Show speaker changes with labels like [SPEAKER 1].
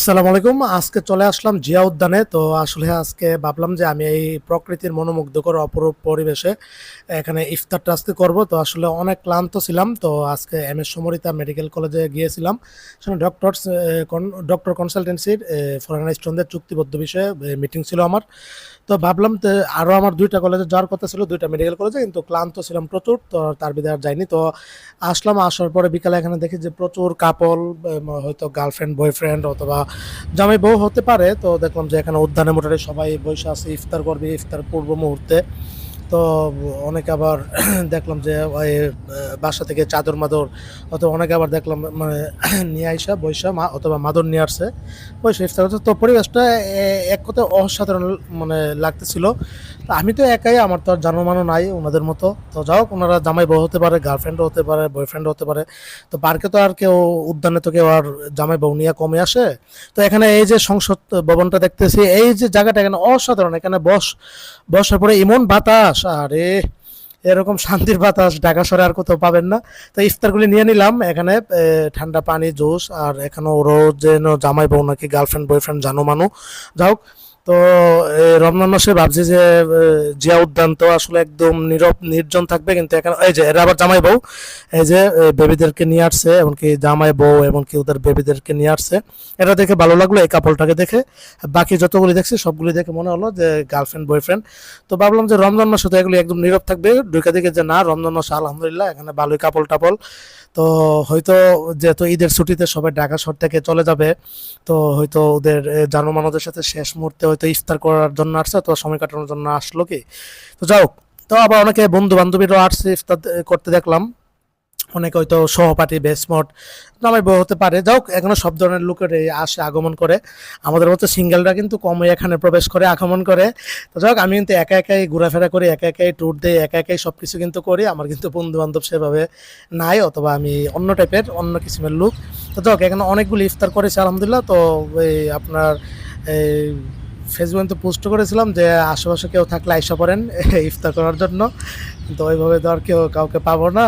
[SPEAKER 1] আসসালামু আলাইকুম। আজকে চলে আসলাম জিয়া উদ্যানে। তো আসলে আজকে ভাবলাম যে আমি এই প্রকৃতির মনোমুগ্ধকর অপরূপ পরিবেশে এখানে ইফতারটা আজকে করব। তো আসলে অনেক ক্লান্ত ছিলাম। তো আজকে এমএস সমরিতা মেডিকেল কলেজে গিয়েছিলাম। সেখানে ডক্টর কনসালটেন্সির ফরেন স্টুডেন্টদের চুক্তিবদ্ধ বিষয়ে মিটিং ছিল আমার। তো ভাবলাম যে আরও আমার ২টা কলেজে যাওয়ার কথা ছিল, ২টা মেডিকেল কলেজে, কিন্তু ক্লান্ত ছিলাম প্রচুর, তো তার বিধায় আর যাইনি। তো আসলাম, আসার পরে বিকালে এখানে দেখি যে প্রচুর কাপল, হয়তো গার্লফ্রেন্ড বয়ফ্রেন্ড অথবা জামাই বউ হতে পারে। তো দেখলাম যে এখানে উদ্যানে মোটামুটি সবাই বসে আছে, ইফতার করবে, ইফতার পূর্ব মুহূর্তে। তো অনেকে আবার দেখলাম যে ওই বাসা থেকে চাদর মাদর, অথবা অনেকে আবার দেখলাম মানে নিয়ে আইসা বৈশা অথবা মাদর নিয়ে আসছে বৈশা ইফতার করছে। তো পরিবেশটা এক কথায় অসাধারণ মানে লাগতেছিল। তো আমি তো একাই, আমার তো আর জানোমানো নাই ওনাদের মতো। তো যাও, ওনারা জামাই বউ হতে পারে, গার্লফ্রেন্ডও হতে পারে, বয়ফ্রেন্ডও হতে পারে। তো পার্কে তো আর কেউ, উদ্যানে তো কেউ আর জামাই বউ নিয়ে কমে আসে। তো এখানে এই যে সংসদ ভবনটা দেখতেছি, এই যে জায়গাটা এখানে অসাধারণ। এখানে বসার পরে এমন বাতাস, আরে এরকম শান্তির বাতাস ঢাকা শহরে আর কোথাও পাবেন না। তো ইফতারগুলি নিয়ে নিলাম এখানে, ঠান্ডা পানি, জুস, আর এখানে ওরও যেন জামাই বউ নাকি গার্লফ্রেন্ড বয়ফ্রেন্ড জানো মানু। যাই হোক, তো রমজান মাসে ভাবছি যে জিয়া উদ্যান তো আসলে একদম নীরব নির্জন থাকবে, কিন্তু এখানে এই যে এরা আবার জামাই বউ, এই যে বেবিদেরকে নিয়ে আসছে, এমনকি জামাই বউ এমনকি ওদের বেবিদেরকে নিয়ে আসছে। এটা দেখে ভালো লাগলো, এই কাপলটাকে দেখে। বাকি যতগুলি দেখছি সবগুলি দেখে মনে হলো যে গার্লফ্রেন্ড বয়ফ্রেন্ড। তো ভাবলাম যে রমজান মাসে তো এগুলি একদম নীরব থাকবে, ঢুকে দেখে যে না, রমজান মাসে আলহামদুলিল্লাহ এখানে ভালোই কাপল টাপল। তো হয়তো যেহেতু ঈদের ছুটিতে সবাই ঢাকা শহর থেকে চলে যাবে, তো হয়তো ওদের জানুমানদের সাথে শেষ মুহূর্তে হয়তো ইফতার করার জন্য আসছে, তো সময় কাটানোর জন্য আসলো কি। তো যাই হোক, তো আবার অনেকে বন্ধু বান্ধবীরাও আসছে ইফতার করতে দেখলাম। অনেকে হয়তো সহপাঠী বেসমট নামে বউ হতে পারে। যাই হোক, এখানে সব ধরনের লোকের আসে, আগমন করে। আমাদের মতো সিঙ্গেলরা কিন্তু কমই এখানে প্রবেশ করে, আগমন করে। তো যাই হোক, আমি কিন্তু একা একাই ঘোরাফেরা করি, একা একাই ট্যুর দিই, একা একাই সব কিছু কিন্তু করি। আমার কিন্তু বন্ধু বান্ধব সেভাবে নাই, অথবা আমি অন্য টাইপের, অন্য কিসিমের লোক। তো যাই হোক, এখানে অনেকগুলি ইফতার করেছে আলহামদুলিল্লাহ। তো এই আপনার এই ফেসবুকে তো পোস্ট করেছিলাম যে আশেপাশে কেউ থাকলে আইসা পড়েন ইফতার করার জন্য। কিন্তু ওইভাবে তো আর কেউ কাউকে পাবো না।